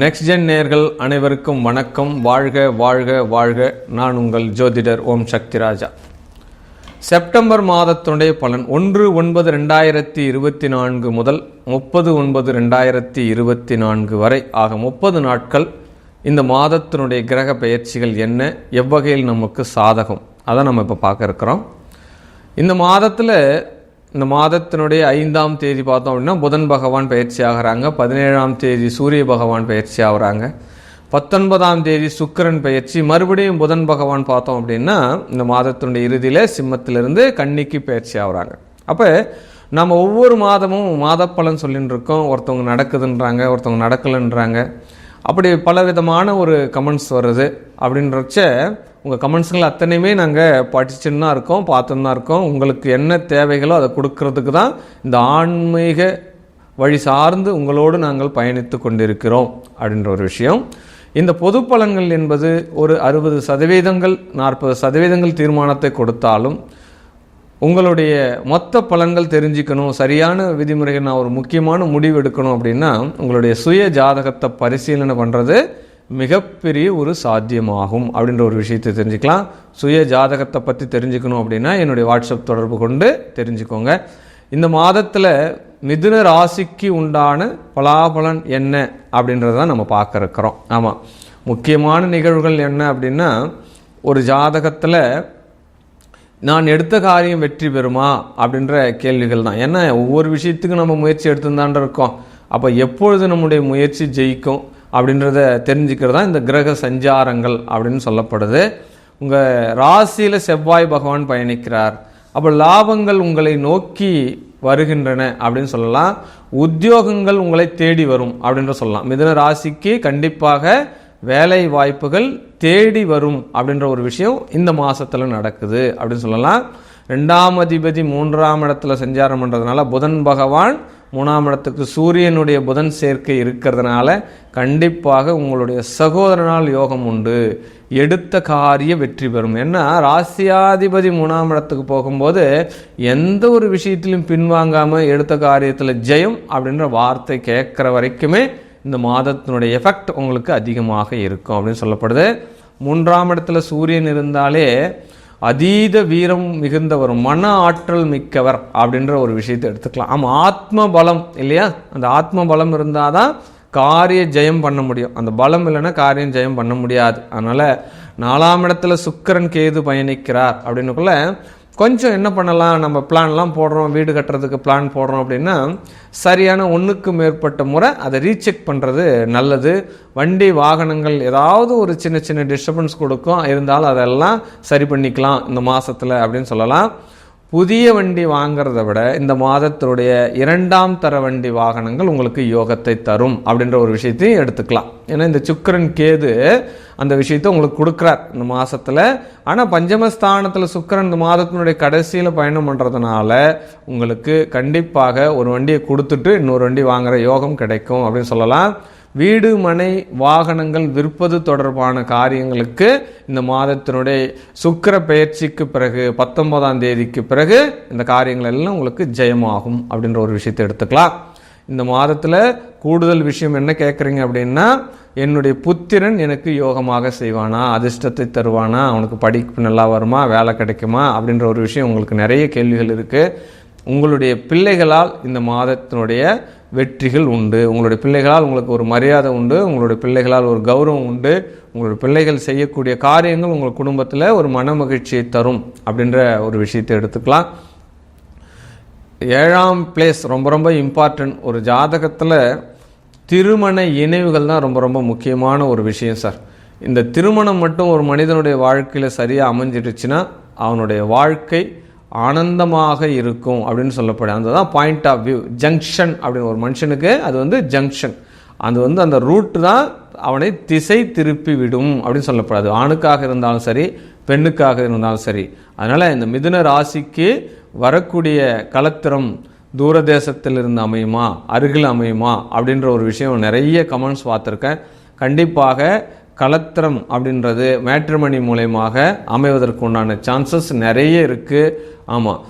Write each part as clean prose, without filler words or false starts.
Next gen நேயர்கள் அனைவருக்கும் வணக்கம். வாழ்க வாழ்க வாழ்க. நான் உங்கள் ஜோதிடர் ஓம் சக்தி ராஜா. செப்டம்பர் மாதத்தினுடைய பலன் 1/9/2024 முதல் 30/9/2024 வரை ஆக 30 நாட்கள் இந்த மாதத்தினுடைய கிரக பெயர்ச்சிகள் என்ன, எவ்வகையில் நமக்கு சாதகம், அதை நம்ம இப்போ பார்க்க இருக்கிறோம். இந்த மாதத்தினுடைய 5ஆம் தேதி பார்த்தோம் அப்படின்னா புதன் பகவான் பயிற்சி ஆகிறாங்க. 17ஆம் தேதி சூரிய பகவான் பயிற்சி ஆகிறாங்க. 19ஆம் தேதி சுக்கிரன் பயிற்சி, மறுபடியும் புதன் பகவான் பார்த்தோம் அப்படின்னா இந்த மாதத்தினுடைய இறுதியில் சிம்மத்திலிருந்து கன்னிக்கு பயிற்சி ஆகிறாங்க. அப்போ நம்ம ஒவ்வொரு மாதமும் மாத பலன் சொல்லிட்டு இருக்கோம். ஒருத்தவங்க நடக்குதுன்றாங்க, ஒருத்தவங்க நடக்கலைன்றாங்க. அப்படி பலவிதமான ஒரு கமெண்ட்ஸ் வருது. அப்படின்றச்ச உங்கள் கமெண்ட்ஸுகள் அத்தனையுமே நாங்கள் படிச்சுன்னு தான் இருக்கோம், பார்த்துன்னு தான் இருக்கோம். உங்களுக்கு என்ன தேவைகளோ அதை கொடுக்கறதுக்கு தான் இந்த ஆன்மீக வழி சார்ந்து உங்களோடு நாங்கள் பயணித்து கொண்டிருக்கிறோம் அப்படின்ற ஒரு விஷயம். இந்த பொது பலன்கள் என்பது ஒரு 60% 40% தீர்மானத்தை கொடுத்தாலும் உங்களுடைய மொத்த பலன்கள் தெரிஞ்சுக்கணும், சரியான விதிமுறைகள், நான் ஒரு முக்கியமான முடிவு எடுக்கணும் அப்படின்னா உங்களுடைய சுய ஜாதகத்தை பரிசீலனை பண்ணுறது மிகப்பெரிய ஒரு சாத்தியமாகும் அப்படின்ற ஒரு விஷயத்தை தெரிஞ்சுக்கலாம். சுய ஜாதகத்தை பற்றி தெரிஞ்சுக்கணும் அப்படின்னா என்னுடைய வாட்ஸ்அப் தொடர்பு கொண்டு தெரிஞ்சுக்கோங்க. இந்த மாதத்தில் மிதுன ராசிக்கு உண்டான பலாபலன் என்ன அப்படின்றத நம்ம பார்க்க இருக்கிறோம். ஆமாம், முக்கியமான நிகழ்வுகள் என்ன அப்படின்னா, ஒரு ஜாதகத்தில் நான் எடுத்த காரியம் வெற்றி பெறுமா அப்படின்ற கேள்விகள் தான். ஏன்னா ஒவ்வொரு விஷயத்துக்கும் நம்ம முயற்சி எடுத்துதான் இருக்கோம். அப்போ எப்பொழுது நம்முடைய முயற்சி ஜெயிக்கும் அப்படின்றத தெரிஞ்சுக்கிறது தான் இந்த கிரக சஞ்சாரங்கள் அப்படின்னு சொல்லப்படுது. உங்கள் ராசியில் செவ்வாய் பகவான் பயணிக்கிறார். அப்போ லாபங்கள் உங்களை நோக்கி வருகின்றன அப்படின்னு சொல்லலாம். உத்தியோகங்கள் உங்களை தேடி வரும் அப்படின்ற சொல்லலாம். மிதுன ராசிக்கு கண்டிப்பாக வேலை வாய்ப்புகள் தேடி வரும் அப்படின்ற ஒரு விஷயம் இந்த மாதத்தில் நடக்குது அப்படின்னு சொல்லலாம். 2ஆம் அதிபதி 3ஆம் இடத்துல சஞ்சாரம் பண்ணுறதுனால புதன் பகவான் 3ஆம் இடத்துக்கு சூரியனுடைய புதன் சேர்க்கை இருக்கிறதுனால கண்டிப்பாக உங்களுடைய சகோதரனால் யோகம் உண்டு, எடுத்த காரிய வெற்றி பெறும். ஏன்னா ராசியாதிபதி 3ஆம் இடத்துக்கு போகும்போது எந்த ஒரு விஷயத்திலும் பின்வாங்காமல் எடுத்த காரியத்தில் ஜெயம் அப்படின்ற வார்த்தை கேட்குற வரைக்குமே இந்த மாதத்தினுடைய எஃபெக்ட் உங்களுக்கு அதிகமாக இருக்கும் அப்படின்னு சொல்லப்படுது. 3ஆம் இடத்துல சூரியன் இருந்தாலே அதீத வீரம் மிகுந்தவர், மன ஆற்றல் மிக்கவர் அப்படின்ற ஒரு விஷயத்தை எடுத்துக்கலாம். ஆமாம், ஆத்ம பலம் இல்லையா? அந்த ஆத்ம பலம் இருந்தால் தான் காரிய ஜெயம் பண்ண முடியும். அந்த பலம் இல்லைன்னா காரியம் ஜெயம் பண்ண முடியாது. அதனால் 4ஆம் இடத்துல சுக்கிரன் கேது பயணிக்கிறார் அப்படின்னுக்குள்ள கொஞ்சம் என்ன பண்ணலாம், நம்ம பிளான்லாம் போடுறோம், வீடு கட்டுறதுக்கு பிளான் போடுறோம் அப்படின்னா சரியான 1க்கு மேற்பட்ட முறை அதை ரீசெக் பண்ணுறது நல்லது. வண்டி வாகனங்கள் ஏதாவது ஒரு சின்ன சின்ன டிஸ்டர்பன்ஸ் கொடுக்கும், இருந்தாலும் அதெல்லாம் சரி பண்ணிக்கலாம் இந்த மாதத்தில் அப்படின்னு சொல்லலாம். புதிய வண்டி வாங்கிறத விட இந்த மாதத்தினுடைய 2ஆம் தர வண்டி வாகனங்கள் உங்களுக்கு யோகத்தை தரும் அப்படின்ற ஒரு விஷயத்தையும் எடுத்துக்கலாம். ஏன்னா இந்த சுக்கிரன் கேது அந்த விஷயத்தை உங்களுக்கு கொடுக்குறார் இந்த மாதத்தில். ஆனால் பஞ்சமஸ்தானத்தில் சுக்கிரன் இந்த மாதத்தினுடைய கடைசியில் பயணம் பண்ணுறதுனால உங்களுக்கு கண்டிப்பாக ஒரு வண்டியை கொடுத்துட்டு இன்னொரு வண்டி வாங்குகிற யோகம் கிடைக்கும் அப்படின்னு சொல்லலாம். வீடு மனை வாகனங்கள் விற்பது தொடர்பான காரியங்களுக்கு இந்த மாதத்தினுடைய சுக்கிர பெயர்ச்சிக்கு பிறகு 19ஆம் தேதிக்கு பிறகு இந்த காரியங்கள் எல்லாம் உங்களுக்கு ஜெயமாகும் அப்படின்ற ஒரு விஷயத்தை எடுத்துக்கலாம். இந்த மாதத்தில் கூடுதல் விஷயம் என்ன கேட்குறீங்க அப்படின்னா, என்னுடைய புத்திரன் எனக்கு யோகமாக செய்வானா, அதிர்ஷ்டத்தை தருவானா, அவனுக்கு படிப்பு நல்லா வருமா, வேலை கிடைக்குமா அப்படின்ற ஒரு விஷயம் உங்களுக்கு நிறைய கேள்விகள் இருக்குது. உங்களுடைய பிள்ளைகளால் இந்த மாதத்தினுடைய வெற்றிகள் உண்டு. உங்களுடைய பிள்ளைகளால் உங்களுக்கு ஒரு மரியாதை உண்டு, உங்களுடைய பிள்ளைகளால் ஒரு கௌரவம் உண்டு. உங்களுடைய பிள்ளைகள் செய்யக்கூடிய காரியங்கள் உங்கள் குடும்பத்தில் ஒரு மன மகிழ்ச்சியை தரும் அப்படின்ற ஒரு விஷயத்தை எடுத்துக்கலாம். 7ஆம் பிளேஸ் ரொம்ப ரொம்ப இம்பார்ட்டன்ட். ஒரு ஜாதகத்தில் திருமண இணைவுகள் தான் ரொம்ப ரொம்ப முக்கியமான ஒரு விஷயம் சார். இந்த திருமணம் மட்டும் ஒரு மனிதனுடைய வாழ்க்கையில் சரியாக அமைஞ்சிடுச்சுன்னா அவனுடைய வாழ்க்கை ஆனந்தமாக இருக்கும் அப்படின்னு சொல்லப்படும். அதுதான் பாயிண்ட் ஆஃப் வியூ. ஜங்ஷன் அப்படின்னு ஒரு மனுஷனுக்கு அது ஜங்ஷன். அது அந்த ரூட் தான் அவனை திசை திருப்பி விடும் அப்படின்னு சொல்லப்படாது. ஆணுக்காக இருந்தாலும் சரி, பெண்ணுக்காக இருந்தாலும் சரி. அதனால் இந்த மிதுன ராசிக்கு வரக்கூடிய கலத்திரம் தூரதேசத்தில் இருந்து அமையுமா, அருகில் அமையுமா அப்படின்ற ஒரு விஷயம் நிறைய கமெண்ட்ஸ் பார்த்துருக்கேன். கண்டிப்பாக கலத்திரம் அப்படின்றது மேட்ரிமணி மூலயமாக அமைவதற்கு உண்டான சான்சஸ் நிறைய இருக்குது. ஆமாம்,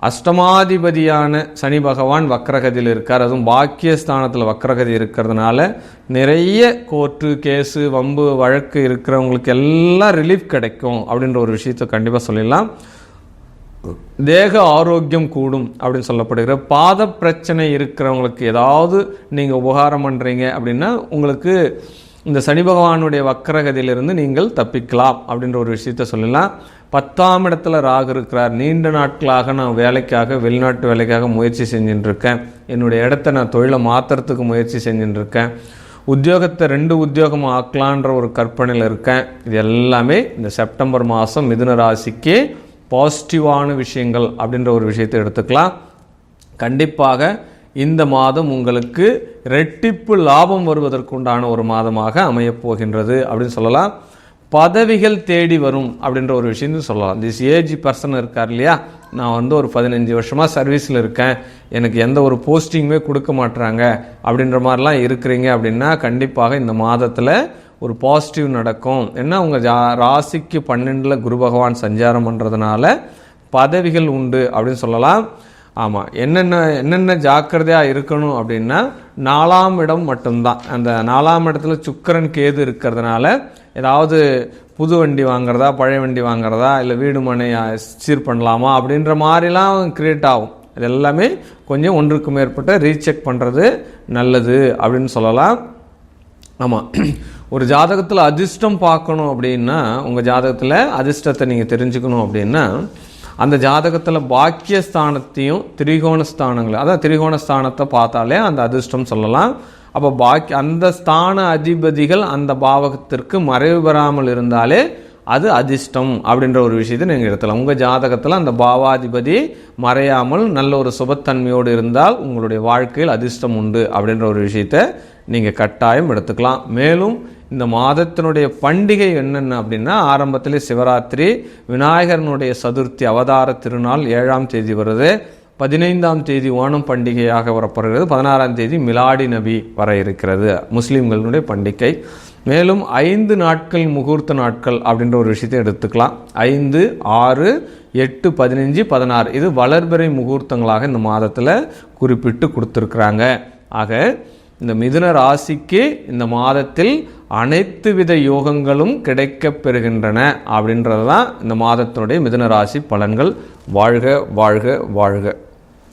அஷ்டமாதிபதியான சனி பகவான் வக்ரகதியில் இருக்கார். அதுவும் பாக்கியஸ்தானத்தில் வக்ரகதி இருக்கிறதுனால நிறைய கோர்ட்டு கேஸு வம்பு வழக்கு இருக்கிறவங்களுக்கு எல்லாம் ரிலீஃப் கிடைக்கும் அப்படின்ற ஒரு விஷயத்தை கண்டிப்பாக சொல்லிடலாம். தேக ஆரோக்கியம் கூடும் அப்படின்னு சொல்லப்படுகிற பாத பிரச்சனை இருக்கிறவங்களுக்கு ஏதாவது நீங்கள் உபகாரம் பண்ணுறீங்க அப்படின்னா உங்களுக்கு இந்த சனி பகவானுடைய வக்ரகதியிலிருந்து நீங்கள் தப்பிக்கலாம் அப்படின்ற ஒரு விஷயத்த சொல்லலாம். 10ஆம் இடத்துல ராகு இருக்கிறார். நீண்ட நாட்களாக நான் வேலைக்காக வெளிநாட்டு வேலைக்காக முயற்சி செஞ்சுட்டு இருக்கேன். என்னுடைய இடத்த நான் தொழிலை மாற்றுறதுக்கு முயற்சி செஞ்சுட்டு இருக்கேன். உத்தியோகத்தை 2 உத்தியோகம் ஆக்கலான்ற ஒரு கற்பனையில் இருக்கேன். இது எல்லாமே இந்த செப்டம்பர் மாதம் மிதுன ராசிக்கு பாசிட்டிவான விஷயங்கள் அப்படின்ற ஒரு விஷயத்தை எடுத்துக்கலாம். கண்டிப்பாக இந்த மாதம் உங்களுக்கு ரெட்டிப்பு லாபம் வருவதற்குண்டான ஒரு மாதமாக அமையப்போகின்றது அப்படின்னு சொல்லலாம். பதவிகள் தேடி வரும் அப்படின்ற ஒரு விஷயத்தையும் சொல்லலாம். திஸ் ஏஜ் பர்சன் இருக்கார் இல்லையா, நான் ஒரு 15 வருஷமாக சர்வீஸில் இருக்கேன், எனக்கு எந்த ஒரு போஸ்டிங்குமே கொடுக்க மாட்டுறாங்க அப்படின்ற மாதிரிலாம் இருக்கிறீங்க அப்படின்னா கண்டிப்பாக இந்த மாதத்தில் ஒரு பாசிட்டிவ் நடக்கும். ஏன்னா உங்கள் ராசிக்கு 12 குரு பகவான் சஞ்சாரம் பண்ணுறதுனால பதவிகள் உண்டு அப்படின்னு சொல்லலாம். ஆமாம், என்னென்ன ஜாக்கிரதையாக இருக்கணும் அப்படின்னா 4ஆம் இடம் மட்டும்தான். அந்த 4ஆம் இடத்துல சுக்கிரன் கேது இருக்கிறதுனால ஏதாவது புது வண்டி வாங்குறதா பழைய வண்டி வாங்குறதா இல்லை வீடு மனை சீர் பண்ணலாமா அப்படின்ற மாதிரிலாம் கிரியேட் ஆகும். இது எல்லாமே கொஞ்சம் ஒன்றுக்கு மேற்பட்ட ரீசெக் பண்ணுறது நல்லது அப்படின்னு சொல்லலாம். ஆமாம், ஒரு ஜாதகத்தில் அதிர்ஷ்டம் பார்க்கணும் அப்படின்னா உங்கள் ஜாதகத்தில் அதிர்ஷ்டத்தை நீங்கள் தெரிஞ்சுக்கணும் அப்படின்னா அந்த ஜாதகத்தில் பாக்கியஸ்தானத்தையும் திரிகோணஸ்தானங்களை, அதாவது திரிகோணஸ்தானத்தை பார்த்தாலே அந்த அதிர்ஷ்டம் சொல்லலாம். அப்போ அந்த ஸ்தான அதிபதிகள் அந்த பாவகத்திற்கு மறைவு பெறாமல் இருந்தாலே அது அதிர்ஷ்டம் அப்படின்ற ஒரு விஷயத்தை நீங்கள் எடுத்துக்கலாம். உங்கள் ஜாதகத்தில் அந்த பாவாதிபதி மறையாமல் நல்ல ஒரு சுபத்தன்மையோடு இருந்தால் உங்களுடைய வாழ்க்கையில் அதிர்ஷ்டம் உண்டு அப்படின்ற ஒரு விஷயத்தை நீங்கள் கட்டாயம் எடுத்துக்கலாம். மேலும் இந்த மாதத்தினுடைய பண்டிகை என்னென்ன அப்படின்னா ஆரம்பத்திலே சிவராத்திரி, விநாயகரனுடைய சதுர்த்தி அவதார திருநாள் 7ஆம் தேதி வருது, 15ஆம் தேதி ஓணம் பண்டிகையாக வரப்படுகிறது, 16ஆம் தேதி மிலாடி நபி வர இருக்கிறது முஸ்லீம்களுடைய பண்டிகை. மேலும் 5 நாட்கள் முகூர்த்த நாட்கள் அப்படின்ற ஒரு விஷயத்தை எடுத்துக்கலாம். 5, 6, 8, 15, 16 இது வளர்பிறை முகூர்த்தங்களாக இந்த மாதத்தில் குறிப்பிட்டு கொடுத்துருக்குறாங்க. ஆக இந்த மிதுன ராசிக்கு இந்த மாதத்தில் அனைத்து வித யோகங்களும் கிடைக்கப் பெறுகின்றன அப்படின்றது தான் இந்த மாதத்தினுடைய மிதுன ராசி பலன்கள். வாழ்க வாழ்க வாழ்க.